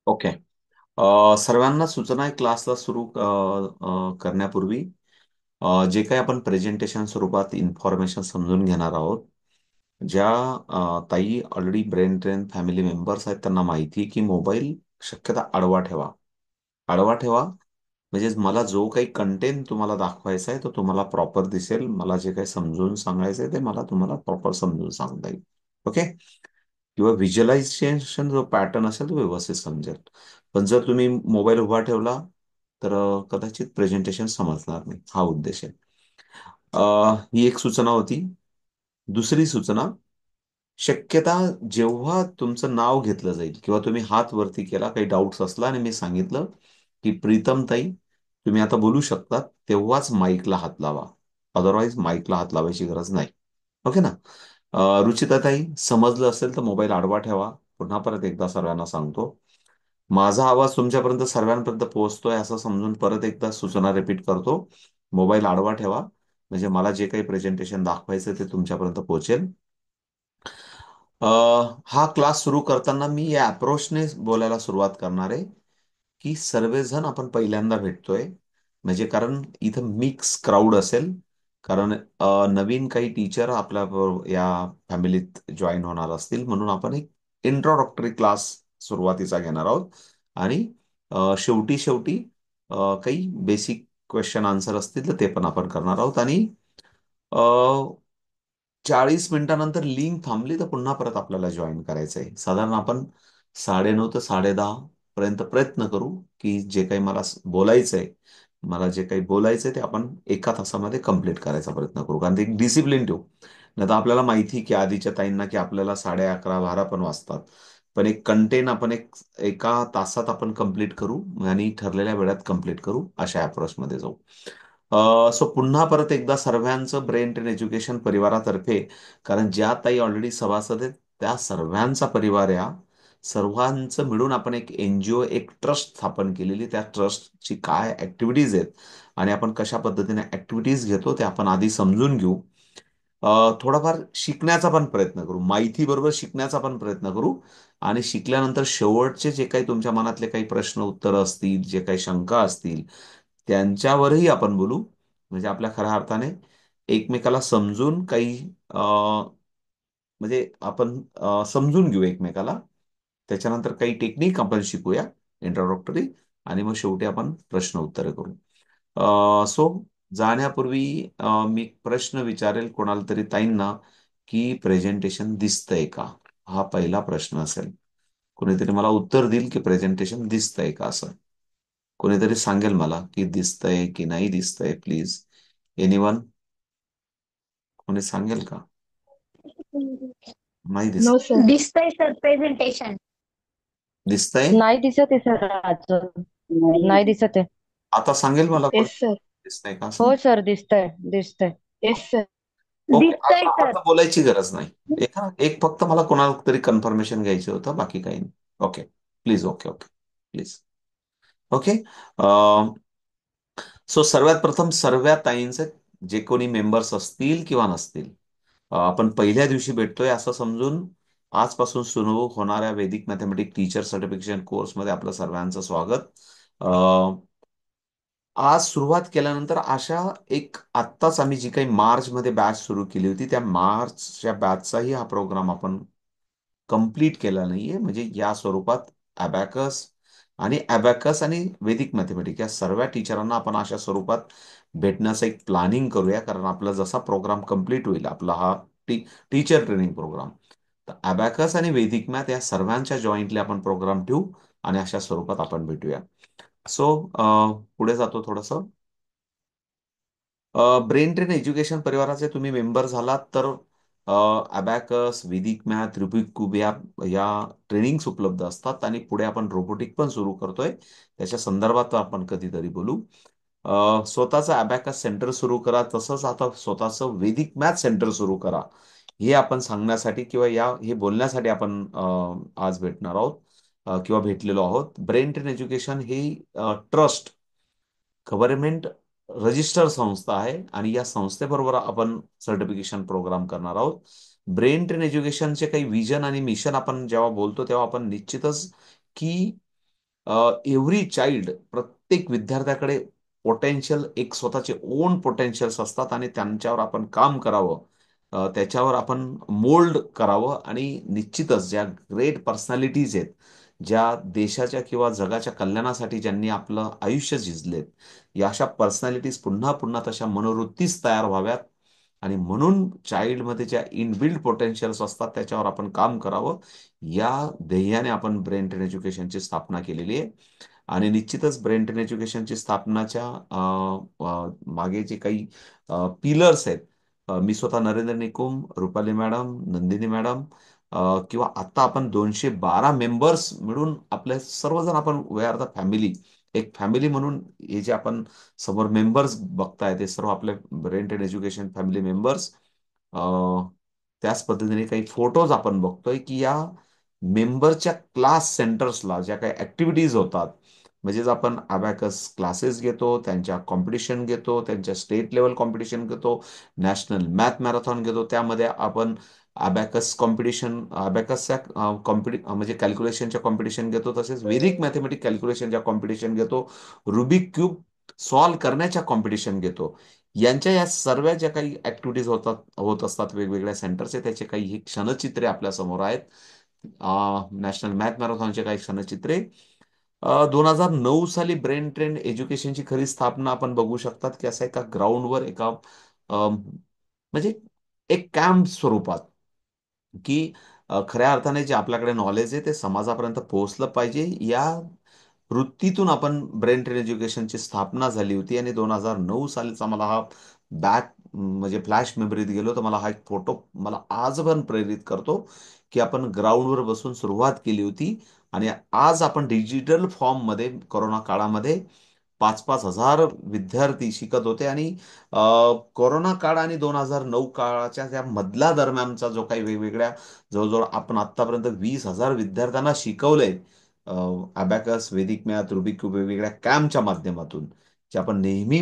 Okay. सर्वांना सूचना आहे क्लासला सुरू करण्यापूर्वी जे काही आपण प्रेझेंटेशन स्वरूपात इन्फॉर्मेशन समजून घेणार आहोत. ज्या ताई already brain train family members आहेत त्यांना माहिती आहे की मोबाईल शक्यता आडवा ठेवा. आडवा ठेवा म्हणजे मला जो काही कंटेंट तुम्हाला दाखवायचा आहे तो तुम्हाला प्रॉपर दिसेल. मला जे काही समजून सांगायचं आहे ते मला तुम्हाला प्रॉपर समजून सांगता येईल. ओके. किंवा व्हिज्युअलायझेशन जो पॅटर्न असेल तो व्यवस्थित समजेल. पण जर तुम्ही मोबाईल उभा ठेवला तर कदाचित प्रेझेंटेशन समजणार नाही. हा उद्देश आहे. ही एक सूचना होती. दुसरी सूचना, शक्यता जेव्हा तुमचं नाव घेतलं जाईल किंवा तुम्ही हात वरती केला, काही डाऊट्स असला आणि मी सांगितलं की प्रीतम ताई तुम्ही आता बोलू शकता, तेव्हाच माईकला हात लावा. अदरवाईज माईकला हात लावायची गरज नाही. ओके ना? रुचिता ताई, समजलं असेल तर मोबाईल आडवा ठेवा. पुन्हा परत एकदा सर्वांना सांगतो. माझा आवाज तुमच्यापर्यंत सर्वांपर्यंत पोहोचतोय असं समजून परत एकदा सूचना रिपीट करतो. मोबाईल आडवा ठेवा म्हणजे मला जे काही प्रेझेंटेशन दाखवायचं ते तुमच्यापर्यंत पोहोचेल. अ, हा क्लास सुरू करताना मी या अप्रोचने बोलायला सुरुवात करणार आहे की सर्वजण आपण पहिल्यांदा भेटतोय. म्हणजे कारण इथं मिक्स क्राऊड असेल. कारण नवीन काही टीचर आपल्या या फॅमिलीत जॉईन होणार असतील म्हणून आपण एक इंट्रोडक्टरी क्लास सुरुवातीचा घेणार आहोत. आणि शेवटी शेवटी काही बेसिक क्वेश्चन आन्सर असतील तर ते पण आपण करणार आहोत. आणि 40 मिनिटानंतर लिंक थांबली तर पुन्हा परत आपल्याला जॉईन करायचं आहे. साधारण आपण 9:30 ते 10:30 पर्यंत प्रयत्न करू की जे काही बोलायचंय मला जे काही बोलायचंय ते आपण एका तासामध्ये कंप्लीट करायचा प्रयत्न करू. कारण ते एक डिसिप्लिन ठेवू. नाही तर आपल्याला माहिती की आधीच्या ताईंना की आपल्याला 11:30 12 पण वाजतात. पण एक कंटेन आपण एका तासात आपण कंप्लीट करू आणि ठरलेल्या वेळात कंप्लीट करू अशा अप्रोचमध्ये जाऊ. सो पुन्हा परत एकदा सर्वांचं ब्रेन ट्रेन एज्युकेशन परिवारातर्फे, कारण ज्या ताई ऑलरेडी सभासद आहेत त्या सर्वांचा परिवार या सर्वांचं मिळून आपण एक एनजीओ एक ट्रस्ट स्थापन केलेली. त्या ट्रस्टची काय ऍक्टिव्हिटीज आहेत आणि आपण कशा पद्धतीने ऍक्टिव्हिटीज घेतो ते आपण आधी समजून घेऊ. थोडाफार शिकण्याचा पण प्रयत्न करू, माहिती बरोबर शिकण्याचा पण प्रयत्न करू. आणि शिकल्यानंतर शेवटचे जे काही तुमच्या मनातले काही प्रश्न उत्तर असतील, जे काही शंका असतील त्यांच्यावरही आपण बोलू. म्हणजे आपल्या खऱ्या अर्थाने एकमेकाला समजून काही म्हणजे आपण समजून घेऊ एकमेकाला. त्याच्यानंतर काही टेक्निक आपण शिकूया इंट्रोडक्टरी. आणि मग शेवटी आपण प्रश्न उत्तरे करू. सो जाण्यापूर्वी मी प्रश्न विचारेल कोणाला तरी ताईंना की प्रेझेंटेशन दिसतंय का. हा पहिला प्रश्न असेल. कोणीतरी मला उत्तर देईल की प्रेझेंटेशन दिसतंय का असं. कोणीतरी सांगेल मला की दिसतंय की नाही दिसतंय. प्लीज एनिवन, कोणी सांगेल का? नाही दिसत. No sir. दिसतंय सर प्रेझेंटेशन. दिसतंय. नाही दिसत आहे सर अजून. नाही दिसत आहे. आता सांगेल मला कोण येस सर. दिसतंय का असं. हो सर, दिसतंय दिसतंय. Yes sir. ओके, दिसतंय आता सर. आता बोलायची गरज नाही. एक फक्त मला कोणाला तरी कन्फर्मेशन घ्यायचं होतं, बाकी काही नाही. Okay. Please. Okay okay. Please. Okay. So सर्वात प्रथम सर्व ताईंचे जे कोणी मेंबर्स असतील किंवा नसतील, आपण पहिल्या दिवशी भेटतोय असं समजून आजपासून सुरू होणाऱ्या वैदिक मॅथमॅटिक्स टीचर सर्टिफिकेशन कोर्समध्ये आपलं सर्वांचं स्वागत. आज सुरुवात केल्यानंतर अशा एक आत्ताच आम्ही जी काही मार्चमध्ये बॅच सुरू केली होती त्या मार्चच्या बॅचचाही हा प्रोग्राम आपण कंप्लीट केला नाहीये. म्हणजे या स्वरूपात अबॅकस आणि वैदिक मॅथमॅटिक्स या सर्व टीचरांना आपण अशा स्वरूपात भेटण्याचं एक प्लॅनिंग करूया. कारण आपला जसा प्रोग्राम कंप्लीट होईल आपला हा टीचर ट्रेनिंग प्रोग्राम, तर अबॅकस आणि वैदिक मॅथ या सर्वांच्या जॉईंटली आपण प्रोग्राम ठेवू आणि अशा स्वरूपात आपण भेटूया. सो पुढे जातो थोडस. ब्रेन ट्रेन एज्युकेशन परिवाराचे तुम्ही मेंबर झालात तर अबॅकस, वैदिक मॅथ, रुबिक क्यूब या ट्रेनिंग्स उपलब्ध असतात. आणि पुढे आपण रोबोटिक पण सुरू करतोय. त्याच्या संदर्भात आपण कधीतरी बोलू. स्वतःचं अबॅकस सेंटर सुरू करा, तसंच आता स्वतःचं वैदिक मॅथ सेंटर सुरू करा. हे आपण सांगण्यासाठी किंवा हे बोलण्यासाठी आपण आज भेटणार आहोत किंवा भेटलेलो आहोत. ब्रेन ट्रेन एज्युकेशन ही ट्रस्ट गव्हर्नमेंट रजिस्टर संस्था आहे आणि या संस्थेबरोबर आपण सर्टिफिकेशन प्रोग्राम करणार आहोत. ब्रेन ट्रेन एज्युकेशनचे काही विजन आणि मिशन आपण जेव्हा बोलतो तेव्हा आपण निश्चितच की एव्हरी चाइल्ड, प्रत्येक विद्यार्थ्याकडे पोटेन्शियल, एक स्वतःचे ओन पोटेन्शियल्स असतात आणि त्यांच्यावर आपण काम करावं, त्याच्यावर आपण मोल्ड करावं आणि निश्चितच ज्या ग्रेट पर्सनॅलिटीज आहेत, ज्या देशाच्या किंवा जगाच्या कल्याणासाठी ज्यांनी आपलं आयुष्य झिजलेत, या अशा पर्सनॅलिटीज पुन्हा पुन्हा तशा मनोवृत्तीच तयार व्हाव्यात. आणि म्हणून चाइल्डमध्ये ज्या इनबिल्ड पोटेन्शियल्स असतात त्याच्यावर आपण काम करावं, या ध्येयाने आपण ब्रेन ट्रेन एज्युकेशनची स्थापना केलेली आहे. आणि निश्चितच ब्रेन ट्रेन एज्युकेशनची स्थापनाच्या मागे जे काही पिलर्स आहेत, मी स्वतः नरेंद्र निकुम, रुपाली मॅडम, नंदिनी मॅडम, किंवा आता आपण 212 मेंबर्स मिळून आपले सर्वजण आपण वे आर द फॅमिली, एक फॅमिली म्हणून हे जे आपण समोर मेंबर्स बघताय ते सर्व आपले brain train education family members. त्याच पद्धतीने काही फोटोज आपण बघतोय की या मेंबरच्या क्लास सेंटर्सला ज्या काही ऍक्टिव्हिटीज होतात, म्हणजेच आपण अबॅकस क्लासेस घेतो, त्यांच्या कॉम्पिटिशन घेतो, त्यांच्या स्टेट लेवल कॉम्पिटिशन घेतो, नॅशनल मॅथ मॅरेथॉन घेतो, त्यामध्ये आपण अबॅकस कॉम्पिटिशन, अबॅकसच्या म्हणजे कॅल्क्युलेशनच्या कॉम्पिटिशन घेतो, तसेच वेदिक मॅथमॅटिक कॅल्क्युलेशनच्या कॉम्पिटिशन घेतो, रुबिक क्यूब सॉल्व्ह करण्याच्या कॉम्पिटिशन घेतो. यांच्या या सर्व ज्या काही ऍक्टिव्हिटीज होत असतात वेगवेगळ्या सेंटरचे, त्याचे काही ही क्षणचित्रे आपल्या समोर आहेत. नॅशनल मॅथ मॅरेथॉनचे काही क्षणचित्रे. 2009 साली ब्रेन ट्रेन एज्युकेशनची खरी स्थापना आपण बघू शकतात की असं एका ग्राउंडवर एका म्हणजे एक कॅम्प स्वरूपात, की खऱ्या अर्थाने जे आपल्याकडे नॉलेज आहे ते समाजापर्यंत पोहोचलं पाहिजे, या वृत्तीतून आपण ब्रेन ट्रेन एज्युकेशनची स्थापना झाली होती. आणि 2009 सालीचा मला हा बॅक म्हणजे फ्लॅश मेमरीत गेलो तर मला हा एक फोटो मला आज पण प्रेरित करतो, की आपण ग्राउंडवर बसून सुरुवात केली होती. आणि आज आपण डिजिटल फॉर्ममध्ये कोरोना काळामध्ये 5,000-5,000 विद्यार्थी शिकत होते. आणि कोरोना काळ आणि 2009 काळाच्या त्या मधला दरम्यानचा जो काही वेगवेगळ्या, जवळजवळ आपण आतापर्यंत 20,000 विद्यार्थ्यांना शिकवलंय अबॅकस, वेदिक मॅथ, रुबिक क्यूब वेगवेगळ्या कॅम्पच्या माध्यमातून, जे आपण नेहमी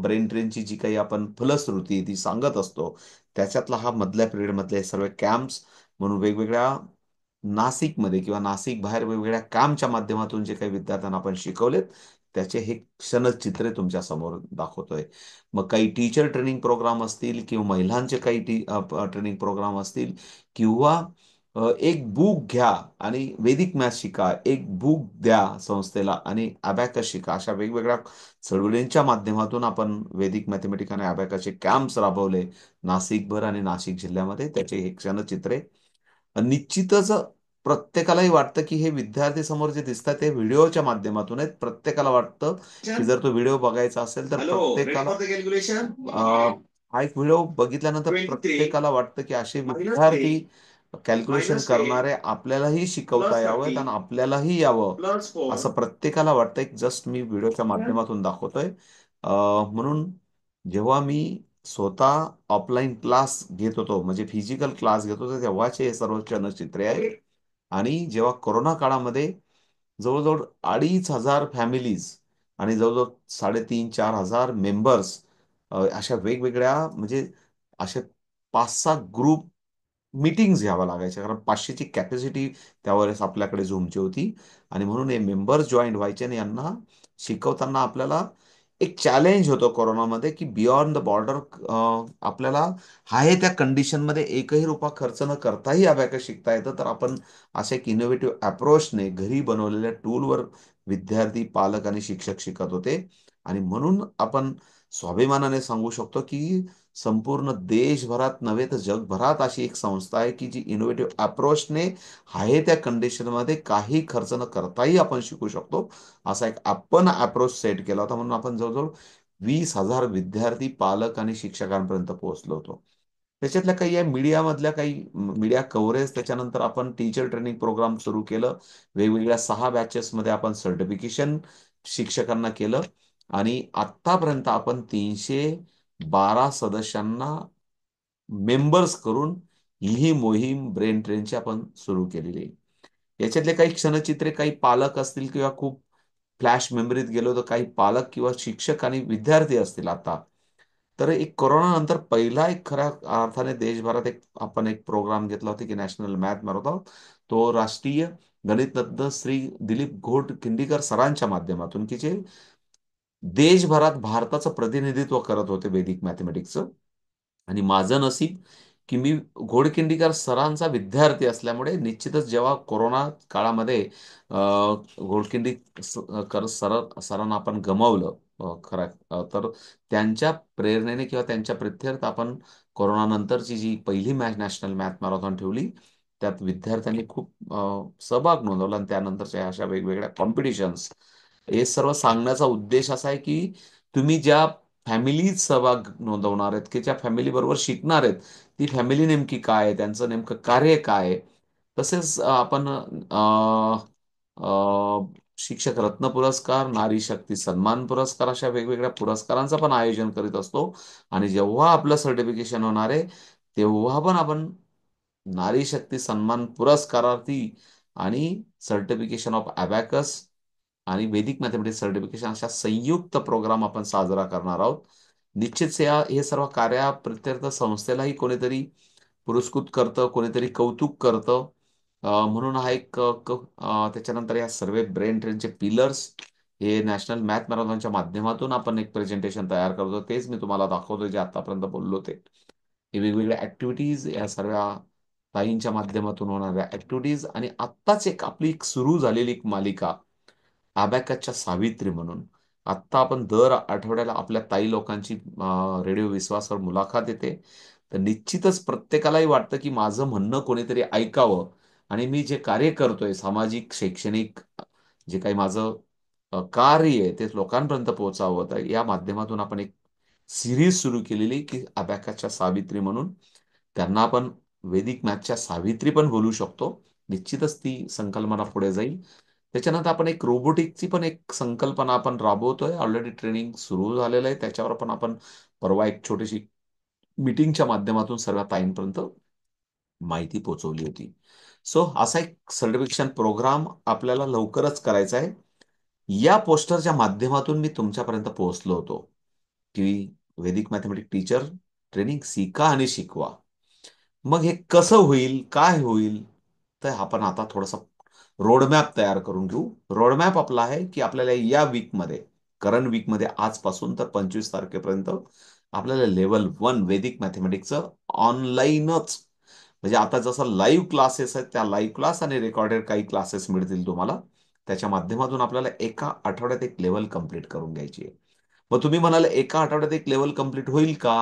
ब्रेन ट्रेनची जी काही आपण फलश्रुती ती सांगत असतो, त्याच्यातला हा मधल्या पिरियडमधले हे सर्व कॅम्प्स म्हणून वेगवेगळ्या नाशिकमध्ये किंवा नाशिक बाहेर वेगवेगळ्या कॅम्पच्या माध्यमातून जे काही विद्यार्थ्यांना आपण शिकवलेत, त्याचे हे क्षणचित्रे तुमच्या समोर दाखवतोय. मग काही टीचर ट्रेनिंग प्रोग्राम असतील किंवा महिलांचे काही ट्रेनिंग प्रोग्राम असतील, किंवा एक बुक घ्या आणि वेदिक मॅथ शिका, एक बुक द्या संस्थेला आणि अबॅकस शिका, अशा वेगवेगळ्या चळवळींच्या माध्यमातून आपण वेदिक मॅथमॅटिक्स आणि अबॅकसचे कॅम्प्स राबवले नाशिकभर आणि नाशिक जिल्ह्यामध्ये. त्याचे हे क्षणचित्रे निश्चितच प्रत्येकालाही वाटतं की हे विद्यार्थी समोर जे दिसतात ते व्हिडिओच्या माध्यमातून आहेत. प्रत्येकाला वाटतं की जर तो व्हिडिओ बघायचा असेल तर हा एक व्हिडिओ बघितल्यानंतर प्रत्येकाला वाटतं की असे विद्यार्थी कॅल्क्युलेशन करणारे आपल्यालाही शिकवता यावं आणि आपल्यालाही यावं, असं प्रत्येकाला वाटतं. एक जस्ट मी व्हिडिओच्या माध्यमातून दाखवतोय. म्हणून जेव्हा मी स्वतः ऑफलाईन क्लास घेत होतो, म्हणजे फिजिकल क्लास घेत होतो, तेव्हाचे हे सर्व चलचित्रे आहेत. आणि जेव्हा कोरोना काळामध्ये जवळजवळ 2,500 फॅमिलीज आणि जवळजवळ 3,500-4,000 मेंबर्स, अशा वेगवेगळ्या म्हणजे असे 5-6 ग्रुप मीटिंग्स घ्याव्या लागायच्या, कारण 500ची कॅपॅसिटी त्यावेळेस आपल्याकडे झूमची होती. आणि म्हणून हे मेंबर्स जॉईन व्हायचे आणि यांना शिकवताना आपल्याला एक चॅलेंज होतं कोरोनामध्ये, की बियॉन्ड द बॉर्डर आपल्याला आहे त्या कंडिशनमध्ये एकही रुपया खर्च न करताही अबॅकस शिकता येतं. तर आपण असे एक इनोव्हेटिव्ह अप्रोचने घरी बनवलेल्या टूलवर विद्यार्थी, पालक आणि शिक्षक शिकत होते. आणि म्हणून आपण स्वाभिमानाने सांगू शकतो की संपूर्ण देशभरात नव्हे तर जगभरात अशी एक संस्था आहे की जी इनोव्हेटिव्ह अप्रोचने आहे त्या कंडिशनमध्ये काही खर्च न करताही आपण शिकू शकतो, असा एक आपण अप्रोच सेट केला होता. म्हणून आपण जवळजवळ 20,000 विद्यार्थी, पालक आणि शिक्षकांपर्यंत पोहोचलो होतो. त्याच्यातल्या काही या मीडियामधल्या काही मीडिया कव्हरेज, त्याच्यानंतर आपण टीचर ट्रेनिंग प्रोग्राम सुरू केलं. वेगवेगळ्या 6 बॅचेसमध्ये आपण सर्टिफिकेशन शिक्षकांना केलं. आणि आतापर्यंत आपण 312 सदस्यांना मेंबर्स करून ही मोहीम ब्रेन ट्रेनची आपण सुरू केलेली आहे. याच्यातले काही क्षणचित्रे, काही पालक असतील किंवा खूप फ्लॅश मेमरीत गेलो तर काही पालक किंवा शिक्षक आणि विद्यार्थी असतील आता, तर एक कोरोना नंतर पहिला एक खऱ्या अर्थाने देशभरात आपण एक प्रोग्राम घेतला होता की नॅशनल मॅथ मॅरेथॉन. तो राष्ट्रीय गणितज्ञ श्री दिलीप घोडखिंडीकर सरांच्या माध्यमातून, की जे देशभरात भारताचं प्रतिनिधित्व करत होते वैदिक मॅथमॅटिक्सचं. आणि माझं नशीब की मी घोडखिंडीकर सरांचा विद्यार्थी असल्यामुळे निश्चितच जेव्हा कोरोना काळामध्ये घोडखिंडी सरांना आपण गमावलं, खरं तर त्यांच्या प्रेरणेने किंवा त्यांच्या प्रित्यर्थ आपण कोरोना नंतरची जी पहिली नॅशनल मॅथ मॅरेथॉन ठेवली, त्यात विद्यार्थ्यांनी खूप सहभाग नोंदवला आणि त्यानंतरच्या अशा वेगवेगळ्या कॉम्पिटिशन्स. हे सर्व सांगण्याचा उद्देश असा आहे की तुम्ही ज्या फॅमिलीत सहभाग नोंदवणार आहेत की ज्या फॅमिली बरोबर शिकणार आहेत, ती फॅमिली नेमकी काय आहे, त्यांचं नेमकं कार्य काय आहे. तसेच आपण शिक्षक रत्न पुरस्कार, नारी शक्ती सन्मान पुरस्कार अशा वेगवेगळ्या पुरस्कारांचं पण आयोजन करीत असतो. आणि जेव्हा आपलं सर्टिफिकेशन होणार आहे, तेव्हा पण आपण नारी शक्ती सन्मान पुरस्कारार्थी आणि सर्टिफिकेशन ऑफ अबॅकस आणि वैदिक मॅथमॅटिक्स सर्टिफिकेशन अशा संयुक्त प्रोग्राम आपण साजरा करणार आहोत. निश्चितच हे सर्व कार्या प्रत्यर्थ संस्थेलाही कोणीतरी पुरस्कृत करतं, कोणीतरी कौतुक करतं. म्हणून हा एक त्याच्यानंतर या सर्व ब्रेन ट्रेनचे पिलर्स हे नॅशनल मॅथ मॅरेथॉनच्या माध्यमातून आपण एक प्रेझेंटेशन तयार करतो. तेच मी तुम्हाला दाखवतो जे आतापर्यंत बोललो ते. हे वेगवेगळ्या ऍक्टिव्हिटीज या सर्व ताईंच्या माध्यमातून होणाऱ्या ऍक्टिव्हिटीज आणि आत्ताच एक आपली एक सुरू झालेली एक मालिका अबॅकसच्या सावित्री म्हणून. आत्ता आपण दर आठवड्याला आपल्या ताई लोकांची रेडिओ विश्वासवर मुलाखत येते. तर निश्चितच प्रत्येकालाही वाटतं की माझं म्हणणं कोणीतरी ऐकावं आणि मी जे कार्य करतोय सामाजिक शैक्षणिक जे काही माझं कार्य आहे ते लोकांपर्यंत पोहोचावं. तर या माध्यमातून आपण एक सिरीज सुरू केलेली की अबॅकसच्या सावित्री म्हणून. त्यांना आपण वैदिक मॅथच्या सावित्री पण बोलू शकतो. निश्चितच ती संकल्पना पुढे जाईल. त्याच्यानंतर आपण एक रोबोटिकची पण एक संकल्पना आपण राबवतोय. ऑलरेडी ट्रेनिंग सुरू झालेलं आहे. त्याच्यावर पण आपण परवा एक छोटीशी मीटिंगच्या माध्यमातून सर्व ताईंपर्यंत माहिती पोहोचवली होती. सो असा एक सर्टिफिकेशन प्रोग्राम आपल्याला लवकरच करायचा आहे. या पोस्टरच्या माध्यमातून मी तुमच्यापर्यंत पोहोचलो होतो की वैदिक मॅथमॅटिक्स टीचर ट्रेनिंग शिका आणि शिकवा. मग हे कसं होईल, काय होईल, तर आपण आता थोडासा रोडमॅप तयार करून घेऊ. रोडमॅप आपला आहे की आपल्याला या वीकमध्ये, करंट वीकमध्ये आजपासून तर 25 तारखेपर्यंत आपल्याला लेवल 1 वैदिक मॅथमॅटिक्सचं ऑनलाईनच, म्हणजे आता जसं लाईव्ह क्लासेस आहेत त्या लाईव्ह क्लास आणि रेकॉर्डेड काही क्लासेस मिळतील तुम्हाला, त्याच्या माध्यमातून आपल्याला एका आठवड्यात एक लेवल कंप्लीट करून घ्यायची आहे. मग तुम्ही म्हणाले एका आठवड्यात एक लेवल कंप्लीट होईल का?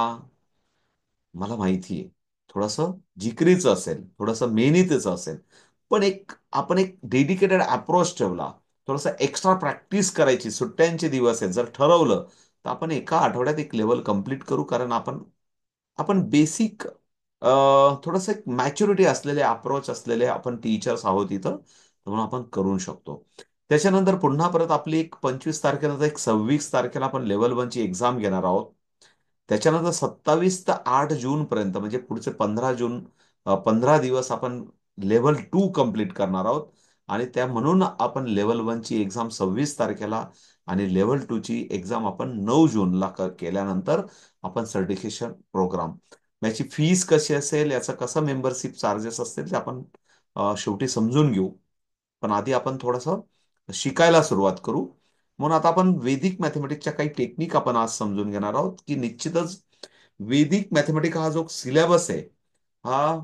मला माहिती आहे थोडंसं जिकरीचं असेल, थोडंसं मेहनतीचं असेल, पण आपण एक डेडिकेटेड अप्रोच ठेवला, थोडंसं एक्स्ट्रा प्रॅक्टिस करायची, सुट्ट्यांचे दिवस आहेत जर ठरवलं, तर आपण एका आठवड्यात एक लेवल कंप्लीट करू. कारण आपण आपण बेसिक थोडंसं एक मॅच्युरिटी असलेले अप्रोच असलेले आपण टीचर्स आहोत इथं, म्हणून आपण करू शकतो. त्याच्यानंतर पुन्हा परत आपली एक 25 तारखेनंतर एक 26 तारखेला आपण लेवल 1 ची एक्झाम घेणार आहोत. त्याच्यानंतर 27 ते 8 जून पर्यंत म्हणजे पुढचे 15 दिवस आपण लेव्हल 2 कंप्लीट करणार आहोत. आणि त्या म्हणून आपण लेव्हल 1 ची एक्झाम 26 तारखेला आणि लेव्हल 2 ची एक्झाम आपण 9 जूनला केल्यानंतर आपण सर्टिफिकेशन प्रोग्राम. याची फीस कशी असेल, याचं कसं मेंबरशिप चार्जेस असतील ते आपण शेवटी समजून घेऊ. पण आधी आपण थोडंसं शिकायला सुरुवात करू. म्हणून आता आपण वैदिक मॅथमॅटिक्सच्या काही टेक्निक आपण आज समजून घेणार आहोत की निश्चितच वैदिक मॅथमॅटिक्स हा जो सिलेबस आहे, हा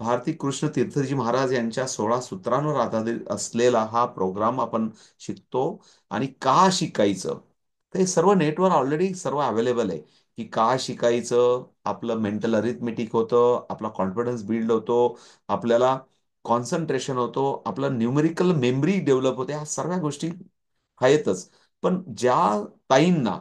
भारती कृष्ण तीर्थजी महाराज यांच्या 16 सूत्रांवर आधारित असलेला हा प्रोग्राम आपण शिकतो. आणि का शिकायचं ते सर्व नेटवर ऑलरेडी सर्व अवेलेबल आहे की का शिकायचं. आपलं मेंटल अरिथमेटिक होतं, आपला कॉन्फिडन्स बिल्ड होतो, आपल्याला कॉन्सन्ट्रेशन होतो, आपलं न्यूमेरिकल मेमरी डेव्हलप होते, ह्या सर्व गोष्टी आहेतच. पण ज्या ताईंना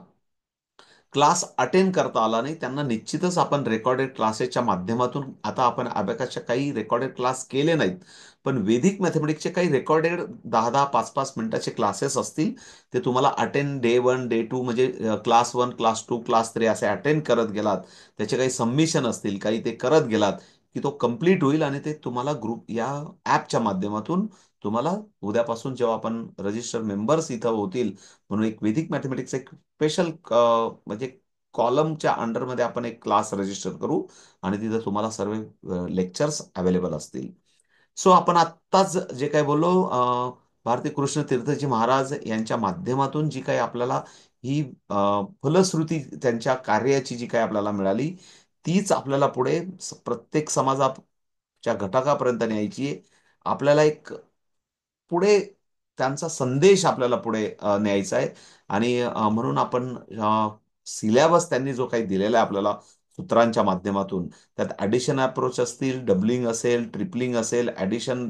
क्लास अटेंड करता आला नाही त्यांना निश्चितच आपण रेकॉर्डेड क्लासेसच्या माध्यमातून, आता आपण अबॅकसच्या काही रेकॉर्डेड क्लास केले नाहीत, पण वैदिक मॅथमॅटिक्सचे काही रेकॉर्डेड 10-10, 5-5 मिनिटाचे क्लासेस असतील, ते तुम्हाला अटेंड डे 1 डे 2 म्हणजे क्लास 1 क्लास 2 क्लास 3 असे अटेंड करत गेलात, त्याचे काही सबमिशन असतील काही ते करत गेलात की तो कंप्लीट होईल. आणि ते तुम्हाला ग्रुप या ॲपच्या माध्यमातून तुम्हाला उद्यापासून जेव्हा आपण रजिस्टर मेंबर्स इथं होतील, म्हणून एक वैदिक मॅथमॅटिक्स एक स्पेशल म्हणजे कॉलमच्या अंडरमध्ये आपण एक क्लास रजिस्टर करू आणि तिथे तुम्हाला सर्व लेक्चर्स अवेलेबल असतील. सो आपण आत्ताच जे काही बोललो, भारती कृष्ण तीर्थजी महाराज यांच्या माध्यमातून जी काही आपल्याला ही फलश्रुती त्यांच्या कार्याची जी काही आपल्याला मिळाली, तीच आपल्याला पुढे प्रत्येक समाजाच्या घटकापर्यंत न्यायची आहे. आपल्याला एक पुढे त्यांचा संदेश आपल्याला पुढे न्यायचा आहे. आणि म्हणून आपण सिलेबस त्यांनी जो काही दिलेला आहे आपल्याला सूत्रांच्या माध्यमातून, त्यात ॲडिशन अप्रोच असतील, डबलिंग असेल, ट्रिपलिंग असेल, ॲडिशन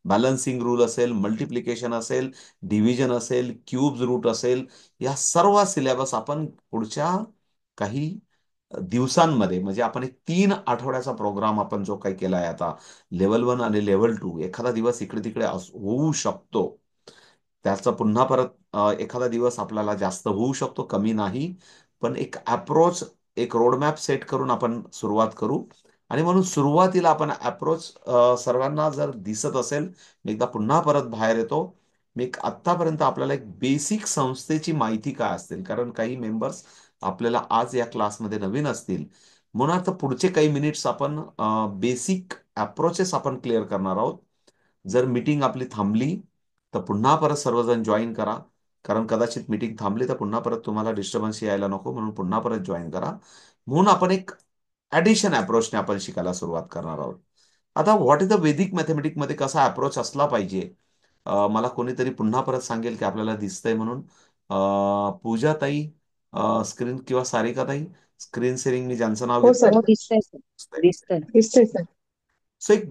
बॅलन्सिंग रूल असेल, मल्टिप्लिकेशन असेल, डिव्हिजन असेल, क्यूब्स रूट असेल, या सर्व सिलेबस आपण पुढच्या काही दिवसांमध्ये, म्हणजे आपण एक 3 आठवड्याचा प्रोग्राम आपण जो काही केला आहे आता, लेवल 1 आणि लेवल 2, एखादा दिवस इकडे तिकडे होऊ शकतो. त्याचा पुन्हा परत एखादा दिवस आपल्याला जास्त होऊ शकतो, कमी नाही. पण एक अप्रोच, एक रोडमॅप सेट करून आपण सुरुवात करू. आणि म्हणून सुरुवातीला आपण अप्रोच सर्वांना जर दिसत असेल, मी एकदा पुन्हा परत बाहेर येतो. मी एक आत्तापर्यंत आपल्याला एक बेसिक संस्थेची माहिती काय असतील, कारण काही मेंबर्स आपल्याला आज या क्लासमध्ये नवीन असतील. म्हणून आता पुढचे काही मिनिट्स आपण बेसिक अप्रोचेस आपण क्लिअर करणार आहोत. जर मीटिंग आपली थांबली तर पुन्हा परत सर्वजण जॉईन करा, कारण कदाचित मीटिंग थांबली तर पुन्हा परत तुम्हाला डिस्टर्बन्स यायला नको, म्हणून पुन्हा परत जॉईन करा. म्हणून आपण एक ॲडिशन अप्रोचने आपण शिकायला सुरुवात करणार आहोत. आता व्हॉट इज द वेदिक मॅथमॅटिकमध्ये कसा अप्रोच असला पाहिजे, मला कोणीतरी पुन्हा परत सांगेल की आपल्याला दिसतंय म्हणून. पूजाताई, स्क्रीन, किंवा सारिकाताई, स्क्रीन शेअरिंग मी ज्यांचं नाव हो घेतलं सर, दिसतंय सर, दिसतंय. दिसतंय सर. सो एक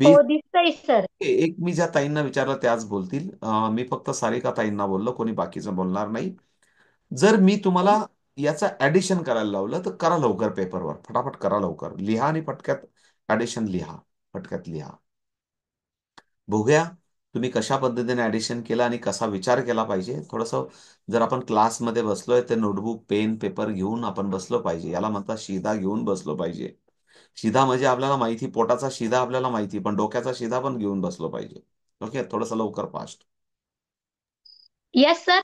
हो दिसतंय सर. एक मी ज्या ताईंना विचारलं त्याच बोलतील. मी फक्त सारिका ताईंना बोललो, कोणी बाकीचं बोलणार नाही. जर मी तुम्हाला याचं ऍडिशन करायला लावलं तर करा लवकर, पेपरवर फटाफट करा, लवकर लिहा आणि पटक्यात ऍडिशन लिहा, पटक्यात लिहा. बघूया तुम्ही कशा पद्धतीने ऍडिशन केलं आणि कसा विचार केला पाहिजे. थोडंसं जर आपण क्लासमध्ये बसलोय तर नोटबुक, पेन, पेपर घेऊन आपण बसलो पाहिजे. याला म्हणतात शिदा घेऊन बसलो पाहिजे. शिधा म्हणजे आपल्याला माहिती, पोटाचा शिधा आपल्याला माहिती, पण डोक्याचा शिधा पण घेऊन बसलो पाहिजे. ओके, थोडंसं लवकर, फास्ट. Yes sir.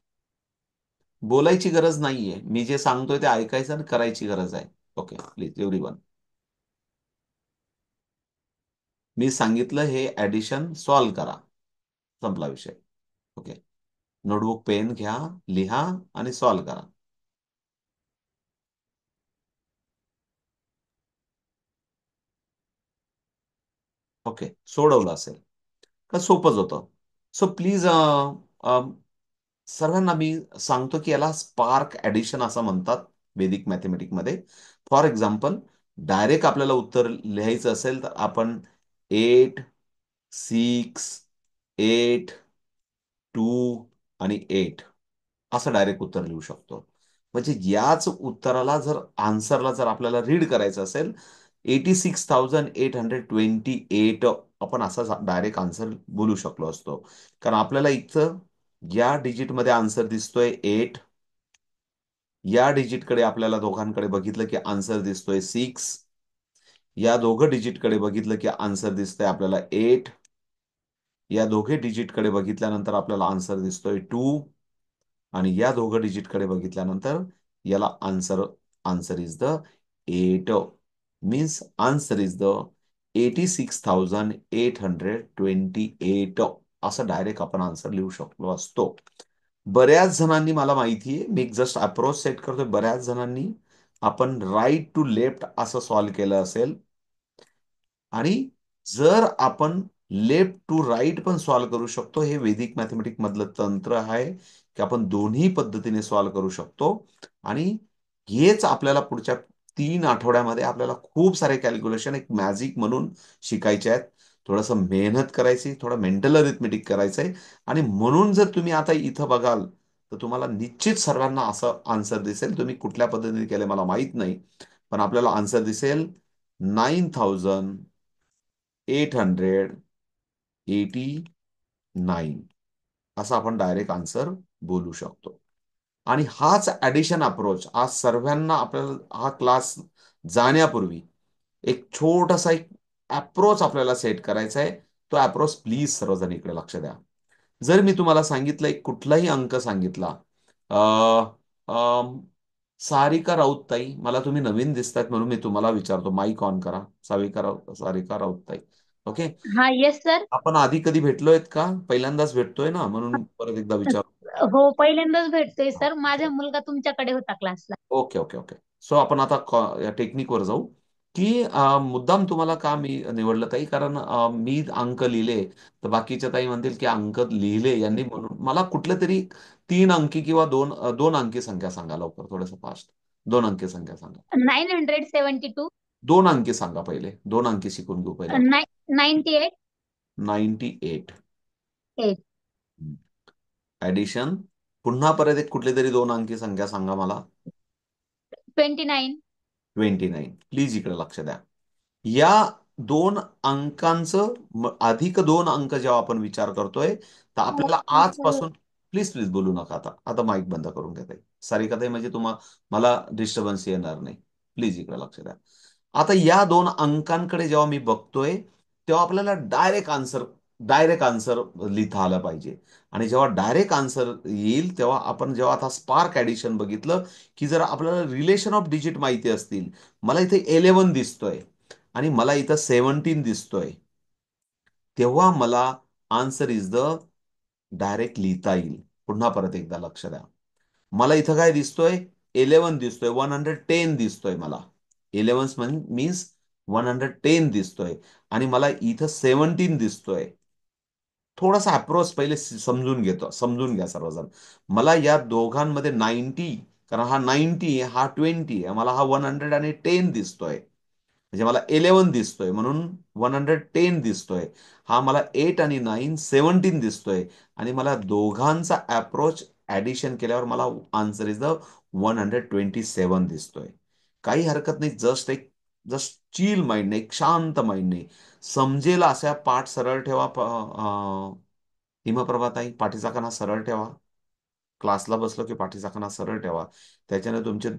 बोलायची गरज नाहीये, मी जे सांगतोय ते ऐकायचं आणि करायची गरज आहे. Okay, please everyone. मी सांगितलं हे ऍडिशन सॉल्व्ह करा, संपला विषय. ओके, नोटबुक, पेन घ्या, लिहा आणि सॉल्व्ह करा. ओके, सोडवलं असेल का सोपंच होतं. सो प्लीज, सर्वांना मी सांगतो की याला स्पार्क ऍडिशन असं म्हणतात वेदिक मॅथमॅटिकमध्ये. फॉर एक्झाम्पल, डायरेक्ट आपल्याला उत्तर लिहायचं असेल तर आपण 8, 6, 8, 2 आणि 8 असं डायरेक्ट उत्तर लिहू शकतो. म्हणजे याच उत्तराला जर आन्सरला जर आपल्याला रीड करायचं असेल, 86,828 आपण असा डायरेक्ट आन्सर बोलू शकलो असतो. कारण आपल्याला इथं या डिजिटमध्ये आन्सर दिसतोय 8, या डिजिटकडे आपल्याला दोघांकडे बघितलं की आन्सर दिसतोय 6, या दोघं डिजिटकडे बघितलं की आन्सर दिसतोय आपल्याला 8, या दोघे डिजिटकडे बघितल्यानंतर आपल्याला आन्सर दिसतोय 2, आणि या दोघं डिजिटकडे बघितल्यानंतर याला answer, answer is the 8. Means answer is the 86,828. असं डायरेक्ट आपण आन्सर लिहू शकलो असतो. बऱ्याच जणांनी, मला माहिती आहे, मी जस्ट अप्रोच सेट करतोय, बऱ्याच जणांनी आपण राईट टू लेफ्ट असं सॉल्व्ह केलं असेल. आणि जर आपण लेफ्ट टू राईट पण सॉल्व्ह करू शकतो, हे वेदिक मॅथमॅटिक मधलं तंत्र आहे की आपण दोन्ही पद्धतीने सॉल्व्ह करू शकतो. आणि हेच आपल्याला पुढच्या 3 आठवड्यामध्ये आपल्याला खूप सारे कॅल्क्युलेशन एक मॅजिक म्हणून शिकायचे आहेत. थोडंसं मेहनत करायची, थोडं मेंटल अरिथमेटिक करायचं आहे. आणि म्हणून जर तुम्ही आता इथं बघाल तर तुम्हाला निश्चित सर्वांना असं आन्सर दिसेल. तुम्ही कुठल्या पद्धतीने केलं मला माहित नाही, पण आपल्याला आन्सर दिसेल 9,889 असा आपण डायरेक्ट आन्सर बोलू शकतो. आणि हाच ऍडिशन अप्रोच आज सर्वांना, आपल्याला हा क्लास जाण्यापूर्वी एक छोटासा एक अप्रोच आपल्याला सेट करायचा आहे. तो अप्रोच प्लीज सर्वजण इकडे लक्ष द्या. जर मी तुम्हाला सांगितलं, एक कुठलाही अंक सांगितला, सारिका राऊत ताई, मला तुम्ही नवीन दिसतायत म्हणून मी तुम्हाला विचारतो. माईक ऑन करा. सारिका राऊत ताई. ओके. हाँ यस सर. आपण आधी कधी भेटलोयत का? पहिल्यांदाच भेटतोय ना, म्हणून परत एकदा विचार. हो पहिल्यांदाच भेटतोय सर. माझा मुलगा तुमच्याकडे होता क्लासला. Okay okay okay. सो आपण आता या टेक्निकवर जाऊ, की मुद्दाम तुम्हाला का मी निवडलं ताई, कारण मी अंक लिहिले तर बाकीच्या ताई म्हणतील की अंक लिहिले यांनी, म्हणून मला कुठलं तरी 3 अंकी किंवा दोन अंकी संख्या सांगा लवकर, थोडंसं फास्ट. 2 अंकी संख्या सांगा. 972. 2 अंकी सांगा पहिले. 2 अंकी शिकून घेऊ पहिले आपण. 98. 98. 8. ऍडिशन. पुन्हा परत एक कुठली तरी 2 अंकी संख्या सांगा मला. 29. 29. प्लीज इकडे लक्ष द्या. या 2 अंकांचं अधिक 2 अंक जेव्हा आपण विचार करतोय, तर आपल्याला आजपासून, प्लीज प्लीज बोलू नका आता. आता माईक बंद करून घेते सारिकाताई, म्हणजे मला डिस्टर्बन्स येणार नाही. प्लीज इकडे लक्ष द्या. आता या 2 अंकांकडे जेव्हा मी बघतोय, तेव्हा आपल्याला डायरेक्ट आन्सर लिहिता आलं पाहिजे. आणि जेव्हा डायरेक्ट आन्सर येईल, तेव्हा आपण जेव्हा आता स्पार्क ऍडिशन बघितलं, की जर आपल्याला रिलेशन ऑफ डिजिट माहिती असतील, मला इथे 11 दिसतोय आणि मला इथं 17 दिसतोय, तेव्हा मला आन्सर इज द डायरेक्ट लिहिता येईल. पुन्हा परत एकदा लक्ष द्या. मला इथं काय दिसतोय? 11 दिसतोय, 110 दिसतोय मला. 11 मीन्स 110 दिसतोय. आणि मला इथं 17 दिसतोय. थोडासा अप्रोच पहिले समजून घ्या सर्वजण. मला या दोघांमध्ये 90, कारण हा 90 हा 20 आहे, मला हा 110 दिसतोय. म्हणजे मला 11 दिसतोय म्हणून 110 दिसतोय. हा मला 8 आणि 9 17 दिसतोय. आणि मला दोघांचा अप्रोच ऍडिशन केल्यावर मला आन्सर इज द 127 दिसतोय. काही हरकत नाही. जस्ट चिल माइंडने, एक शांत माइंडने समजेल अशा पाठ सरळ ठेवा. हिमप्रभाताई, पाठीचा कणा सरळ ठेवा. क्लासला बसलो की पाठीचा कणा सरळ ठेवा. त्याच्याने तुमचे,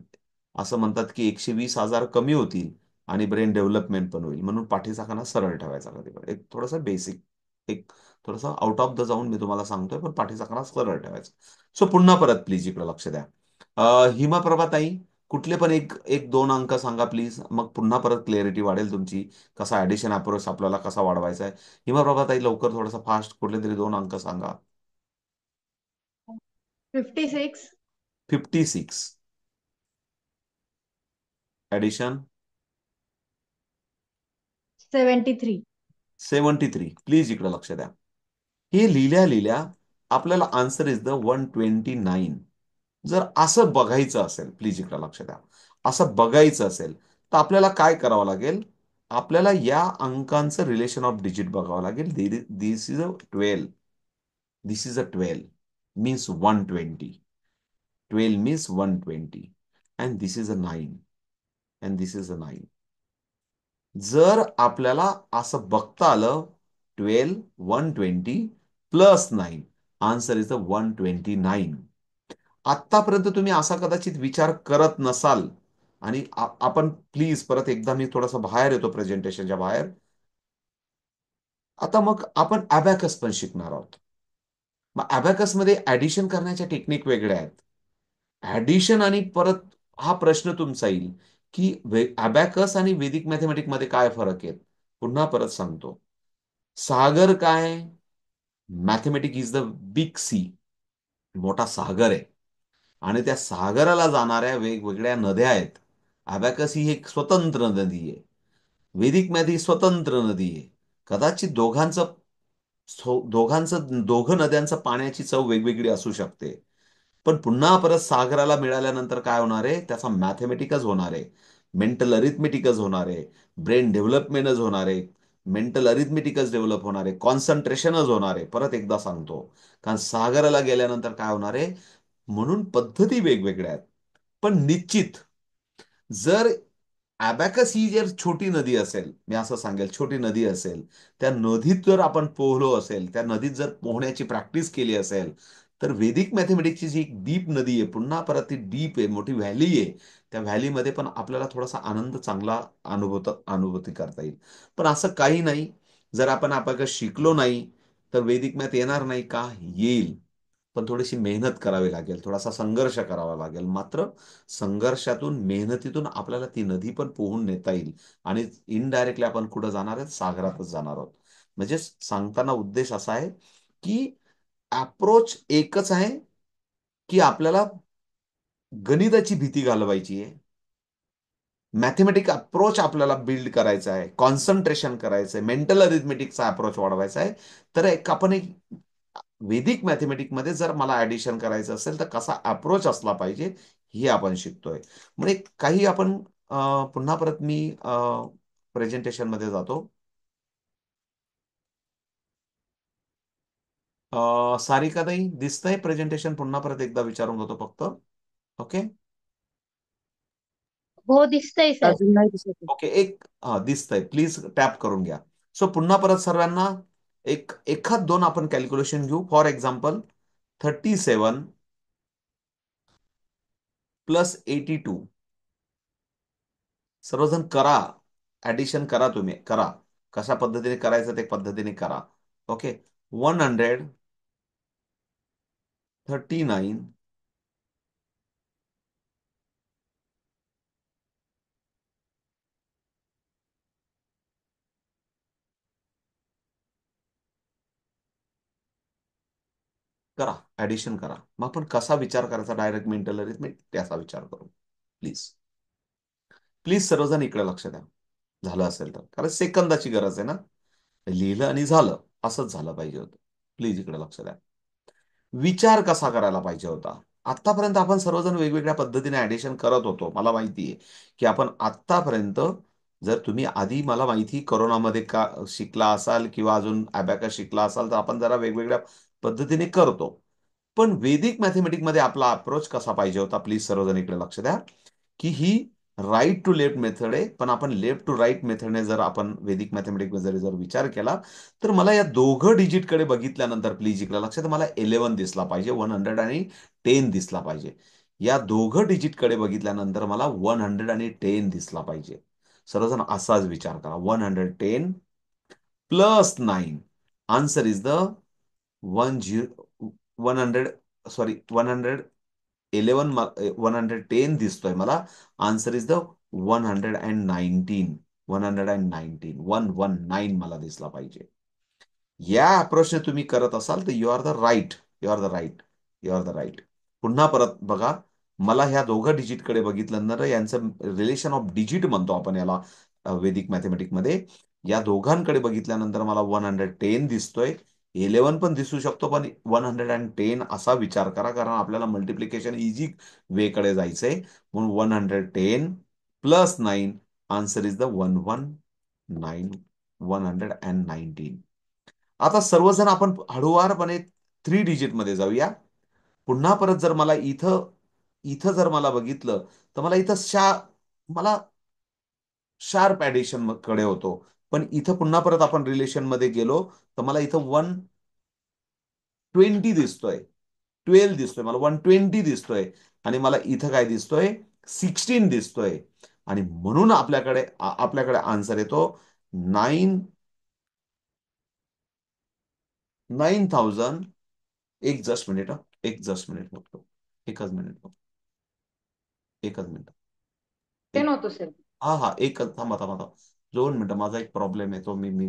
असं म्हणतात की 120,000 कमी होतील आणि ब्रेन डेव्हलपमेंट पण होईल. म्हणून पाठीचा कणा सरळ ठेवायचा कधी पण. एक थोडंसं बेसिक, एक थोडंसं आउट ऑफ द जाऊन मी तुम्हाला सांगतोय, पण पाठीचा कणा सरळ ठेवायचा. सो पुन्हा परत प्लीज इकडे लक्ष द्या. हिमप्रभाताई, कुठले पण एक एक 2 अंक सांगा प्लीज. मग पुन्हा परत क्लॅरिटी वाढेल तुमची, कसा ऍडिशन अप्रोच आपल्याला कसा वाढवायचा आहे. हिमप्रभाताई, लवकर थोडंसं फास्ट कुठले तरी 2 अंक सांगा. 56. 56. ऍडिशन. 73. 73. प्लीज इकडे लक्ष द्या. हे लिहिल्या लिहिल्या आपल्याला आन्सर इज द 129. जर असं बघायचं असेल, प्लीज इकडे लक्ष द्या, असं बघायचं असेल तर आपल्याला काय करावं लागेल? आपल्याला या अंकांचं रिलेशन ऑफ डिजिट बघावं लागेल. This is a 12. This is a 12 means 120. 12 means 120. And this is a 9. And this is a 9. जर आपल्याला असं बघता आलं, 12 120 प्लस 9, आन्सर इज द 129. आत्तापर्यंत तुम्ही असा कदाचित विचार करत नसाल. आणि आपण प्लीज परत एकदा, मी थोडासा बाहेर येतो प्रेझेंटेशनच्या बाहेर. आता मग आपण अबॅकस पण शिकणार आहोत. मग अबॅकस मध्ये ऍडिशन करण्याच्या टेक्निक वेगळ्या आहेत. ऍडिशन आणि परत हा प्रश्न तुमचा येईल की अबॅकस आणि वेदिक मॅथमॅटिक मध्ये काय फरक आहे. पुन्हा परत सांगतो. सागर काय? Mathematic is the big sea. मोठा सागर आहे. आणि त्या सागराला जाणाऱ्या वेगवेगळ्या नद्या आहेत. अबॅकस ही एक स्वतंत्र नदी आहे. वेदिक मॅथ ही स्वतंत्र नदी आहे. कदाचित दोघं नद्यांचं पाण्याची चव वेगवेगळी असू शकते. पण पुन्हा परत सागराला मिळाल्यानंतर काय होणार आहे? त्याचा मॅथमॅटिकच होणार आहे. मेंटल अरिथमेटिकच होणार आहे. ब्रेन डेव्हलपमेंटच होणार आहे. मेंटल अरिथमेटिकच डेव्हलप होणार आहे. कॉन्सन्ट्रेशनच होणार आहे. परत एकदा सांगतो, कारण सागराला गेल्यानंतर काय होणार आहे? म्हणून पद्धती वेगवेगळ्या आहेत. पण निश्चित, जर अबॅकस ही जर छोटी नदी असेल, मी असं सांगेल छोटी नदी असेल, त्या नदीत जर आपण पोहलो असेल, त्या नदीत जर पोहण्याची प्रॅक्टिस केली असेल, तर वेदिक मॅथमॅटिक्सची जी एक डीप नदी आहे, पुन्हा परत ती डीप आहे, मोठी व्हॅली आहे, त्या व्हॅलीमध्ये पण आपल्याला थोडासा आनंद, चांगला अनुभूती करता येईल. पण असं काही नाही. जर आपण अबॅकस शिकलो नाही तर वेदिक मॅथ येणार नाही का? येईल. पण थोडीशी मेहनत करावी लागेल, थोडासा संघर्ष करावा लागेल. मात्र संघर्षातून, मेहनतीतून आपल्याला ती नदी पण पोहून नेता येईल. आणि इनडायरेक्टली आपण कुठं जाणार आहे? सागरातच जाणार आहोत. म्हणजे सांगताना उद्देश असा आहे की अप्रोच एकच आहे, की आपल्याला गणिताची भीती घालवायची आहे, मॅथमॅटिक अप्रोच आपल्याला बिल्ड करायचा आहे, कॉन्सन्ट्रेशन करायचं आहे, मेंटल अरिथमेटिकचा अप्रोच वाढवायचा आहे. तर आपण एक वेदिक मॅथमॅटिकमध्ये जर मला ऍडिशन करायचं असेल तर कसा अप्रोच असला पाहिजे हे आपण शिकतोय. म्हणजे काही आपण पुन्हा परत मी प्रेझेंटेशन मध्ये जातो. सारिकाताई, दिसतंय प्रेझेंटेशन? पुन्हा परत एकदा विचारून होतो फक्त. ओके. हो दिसतंय सर. अजून नाही दिसत आहे. ओके, दिसतंय. प्लीज टॅप करून घ्या. सो पुन्हा परत सर्वांना एखाद दोन आपण कॅल्क्युलेशन घेऊ. For example, 37 plus 82. सर्वजण करा, ऍडिशन करा, तुम्ही करा. कशा पद्धतीने करायचं ते पद्धतीने करा. ओके. 139 करा, ऍडिशन करा. मग आपण कसा विचार करायचा? डायरेक्ट मेंटल अरिथमेटिक त्याचा विचार करू. प्लीज प्लीज सर्वजण इकडे लक्ष द्या. झालं असेल तर, कारण सेकंदाची गरज आहे ना. लिहिलं आणि झालं, असंच झालं पाहिजे होतं. प्लीज इकडे लक्ष द्या. विचार कसा करायला पाहिजे होता? आतापर्यंत आपण सर्वजण वेगवेगळ्या पद्धतीने ऍडिशन करत होतो. मला माहिती आहे की आपण आतापर्यंत, जर तुम्ही आधी, मला माहिती, करोनामध्ये का शिकला असाल किंवा अजून अबॅकस शिकला असाल, तर आपण जरा वेगवेगळ्या पद्धतीने करतो. पण वेदिक मॅथमॅटिकमध्ये आपला अप्रोच कसा पाहिजे होता? प्लीज सर्वजण इकडे लक्ष द्या. की ही राईट टू लेफ्ट मेथड आहे, पण आपण लेफ्ट टू राईट मेथडने जर आपण वेदिक मॅथमॅटिक्स जर विचार केला, तर मला या दोघं डिजिटकडे बघितल्यानंतर, प्लीज इकडे लक्षात, मला 11 दिसला पाहिजे, 110 दिसला पाहिजे. या दोघं डिजिटकडे बघितल्यानंतर मला 110 दिसला पाहिजे. सर्वजण असाच विचार करा. 110 plus 9. Answer is the 100, sorry, 111. 110 दिसतोय मला. Answer is the 119. 119, 119 मला दिसला पाहिजे. या अप्रोचने तुम्ही करत असाल तर you are the right. You are the right. You are the right. पुन्हा परत बघा. मला ह्या दोघं डिजिटकडे बघितल्यानंतर, यांचं रिलेशन ऑफ डिजिट म्हणतो आपण याला वेदिक मॅथमॅटिकमध्ये. या दोघांकडे बघितल्यानंतर मला 110 दिसतोय. 11 पण दिसू शकतो, पण 110 असा विचार करा, कारण आपल्याला मल्टिप्लिकेशन इझी वेकडे जायचंय. म्हणून 110 प्लस 9. Answer is the 119. 119. आता सर्वजण आपण हळूवारपणे 3 डिजिट मध्ये जाऊया. पुन्हा परत जर मला इथं इथं जर मला बघितलं, तर मला इथं मला शार्प ऍडिशन कडे होतो. पण इथं पुन्हा परत आपण रिलेशन मध्ये गेलो, तर मला इथं 120 दिसतोय, 12 दिसतोय, मला 120 दिसतोय. आणि मला इथं काय दिसतोय? 16 दिसतोय. आणि म्हणून आपल्याकडे आन्सर येतो 9,000. एक जस्ट मिनिट, एक जस्ट मिनिट फक्त. एकच मिनिट फक्त. एकच मिनिट. ते एक, नव्हतं सर. हा हा, एकच. थांबा थांबा थांबा. 2 मिनिटं. माझा एक प्रॉब्लेम आहे, तो मी मी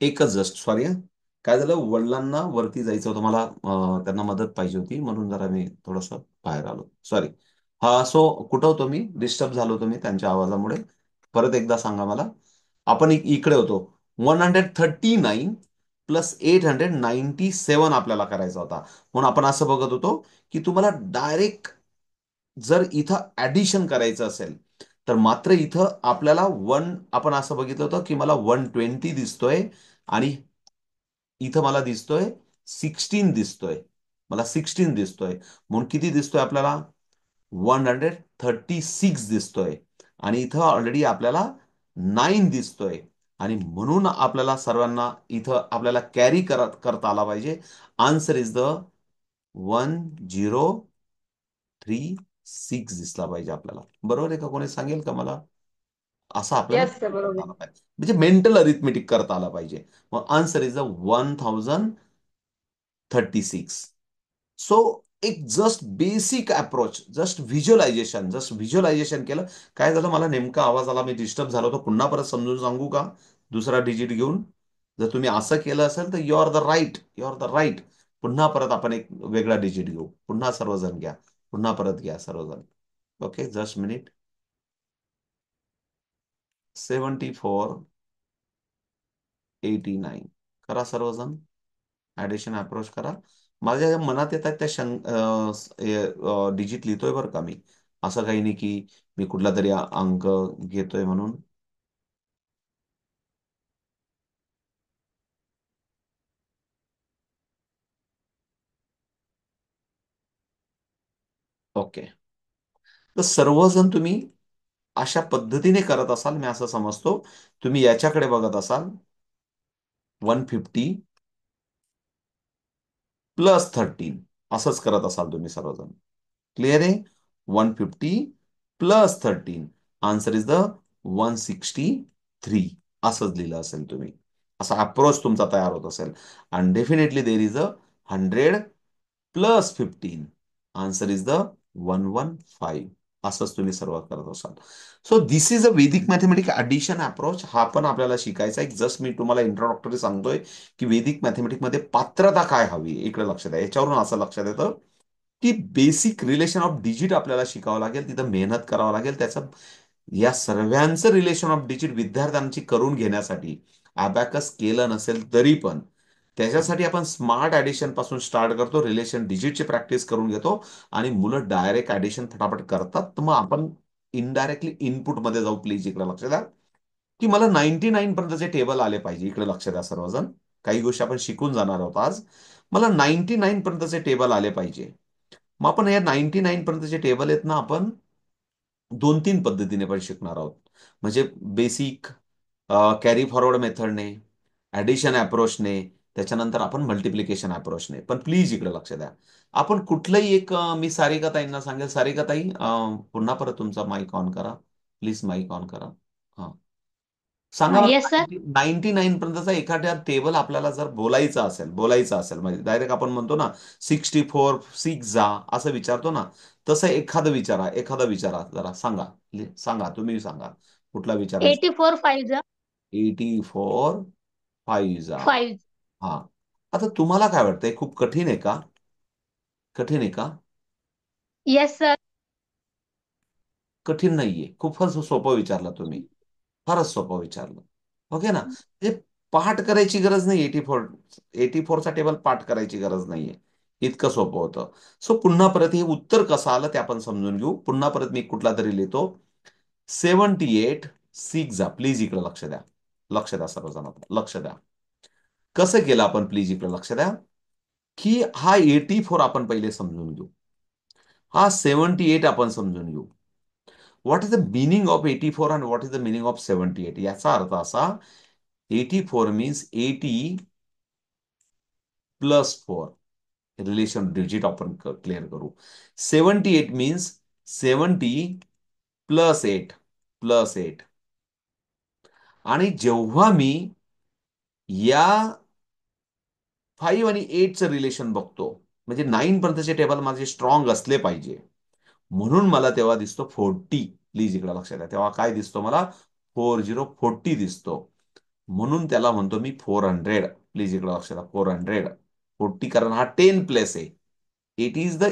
एकच जस्ट, सॉरी. काय झालं, वडिलांना वरती जायचं होतं मला. त्यांना मदत पाहिजे होती, म्हणून जरा मी थोडस बाहेर आलो. सॉरी. हा, सो कुठं होतो मी? डिस्टर्ब झालो होतो मी त्यांच्या आवाजामुळे. परत एकदा सांगा मला. आपण इकडे होतो. 139 प्लस 897 आपल्याला करायचा होता. म्हणून आपण असं बघत होतो की तुम्हाला डायरेक्ट जर इथं ऍडिशन करायचं असेल, तर मात्र इथं आपल्याला आपण असं बघितलं होतं की मला 120 दिसतोय आणि इथं मला दिसतोय 16 दिसतोय, मला 16 दिसतोय. म्हणून किती दिसतोय आपल्याला? 136 दिसतोय. आणि इथं ऑलरेडी आपल्याला 9 दिसतोय. आणि म्हणून आपल्याला सर्वांना इथं आपल्याला कॅरी करता आला पाहिजे. आन्सर इज द 1036 दिसला पाहिजे आपल्याला. बरोबर आहे का? कोणी सांगेल का मला? असं आपल्याला येस सर, करता बरोबर. आलं पाहिजे, म्हणजे मेंटल अरिथमेटिक करता आलं पाहिजे. मग आन्सर इज द 1036. सो एक just basic approach, just visualization केलं. काय झालं, मला नेमका आवाज आला, मी डिस्टर्ब झालो होतो. पुन्हा परत समजून सांगू का दुसरा डिजिट घेऊन? जर तुम्ही असं केलं असेल तर you are the right, you are the right. पुन्हा परत आपण एक वेगळा डिजिट घेऊ. पुन्हा सर्वजण घ्या, पुन्हा परत घ्या सर्वजण. Okay, just minute. 7489 करा सर्वजण. ऍडिशन अप्रोच करा. माझ्या ज्या मनात येत आहेत त्या डिजिट लिहितोय बरं का मी. असं काही नाही की मी कुठला तरी अंक घेतोय म्हणून. ओके. तर सर्वजण तुम्ही अशा पद्धतीने करत असाल, मी असं समजतो. तुम्ही याच्याकडे बघत असाल, 150 +13 असंच करत असाल तुम्ही सर्वजण. क्लिअर आहे? 150 +13, आन्सर इज द 163. असंच लिहिलं असेल तुम्ही. असा अप्रोच तुमचा तयार होत असेल. आणि definitely there is a 100 + 15, answer is the 115. असंच तुम्ही सर्व करत असाल. सो दिस इज अ वैदिक मॅथमॅटिक ऍडिशन अप्रोच. हा पण आपल्याला शिकायचा आहे. जस्ट मी तुम्हाला इंट्रोडक्टरी सांगतोय की वैदिक मॅथमॅटिकमध्ये पात्रता काय हवी, इकडे लक्ष द्या. याच्यावरून असं लक्षात येतं की बेसिक रिलेशन ऑफ डिजिट आपल्याला शिकावं लागेल, तिथं मेहनत करावं लागेल. त्याचं या सर्वांचं रिलेशन ऑफ डिजिट विद्यार्थ्यांची करून घेण्यासाठी अबॅकस केलं नसेल तरी पण त्याच्यासाठी आपण स्मार्ट ऍडिशन पासून स्टार्ट करतो, रिलेशन डिजिटची प्रॅक्टिस करून घेतो आणि मुलं डायरेक्ट ऍडिशन फटाफट करतात. तर मग आपण इनडायरेक्टली इनपुटमध्ये जाऊ. प्लीज इकडे लक्ष द्या की मला 99 पर्यंतचे टेबल आले पाहिजे. इकडे लक्ष द्या सर्वजण. काही गोष्टी आपण शिकून जाणार आहोत आज. मला 99 पर्यंतचे टेबल आले पाहिजे. मग आपण या 99 पर्यंतचे टेबल आहेत ना, आपण 2-3 पद्धतीने पण शिकणार आहोत. म्हणजे बेसिक कॅरी फॉरवर्ड मेथडने, ऍडिशन अप्रोचने, त्याच्यानंतर आपण मल्टिप्लिकेशन अप्रोचने. पण प्लीज इकडे लक्ष द्या. आपण कुठलंही एक मी सारिका ताईंना सांगेल. सारिका ताई, पुन्हा परत तुमचा माईक ऑन करा. प्लीज माईक ऑन करा. हा, सांगा येस मला. सर. 99 पर्यंतचा एखाद्या टेबल आपल्याला जर बोलायचा असेल म्हणजे डायरेक्ट आपण म्हणतो ना 64 6 जा असं विचारतो ना, तसं एखादं विचारा जरा सांगा. सांगा, तुम्ही सांगा कुठला विचारायचा. 84 5 जा 84 5 जा. 5. हा. आता तुम्हाला काय वाटतंय, खूप कठीण आहे का? कठीण आहे का? Yes sir. कठीण नाहीये. खूपच सोपं विचारलं तुम्ही. फारच सोपं विचारलं. ओके ना? ते पाठ करायची गरज नाही. 84चा टेबल पाठ करायची गरज नाहीये. इतकं सोपं होतं. सो पुन्हा परत हे उत्तर कसं आलं ते आपण समजून घेऊ. पुन्हा परत मी कुठला तरी लिहितो. 78 6 जा. प्लीज इकडे लक्ष द्या. लक्ष द्या सर्वजण. लक्ष द्या. कसं केलं आपण, प्लीज इकडे लक्ष द्या की हा 84 आपण पहिले समजून घेऊ. हा 78 आपण समजून घेऊ. What is the meaning of 84 and what is the meaning of 78? याचा अर्थ असा, 84 मीन्स 80 +4. रिलेशन डिजिट आपण क्लिअर करू. 78 मीन्स 70 +8. आणि जेव्हा मी या 5 आणि 8चं रिलेशन बघतो, म्हणजे 9 पर्यंतचे टेबल माझे स्ट्रॉंग असले पाहिजे. म्हणून मला तेव्हा दिसतो 40. प्लीज इकडे लक्षात द्या. तेव्हा काय दिसतो मला? 40 दिसतो. म्हणून त्याला म्हणतो मी 400. प्लीज इकडे लक्षात द्या. 400 कारण हा 10 प्लेस आहे. It is the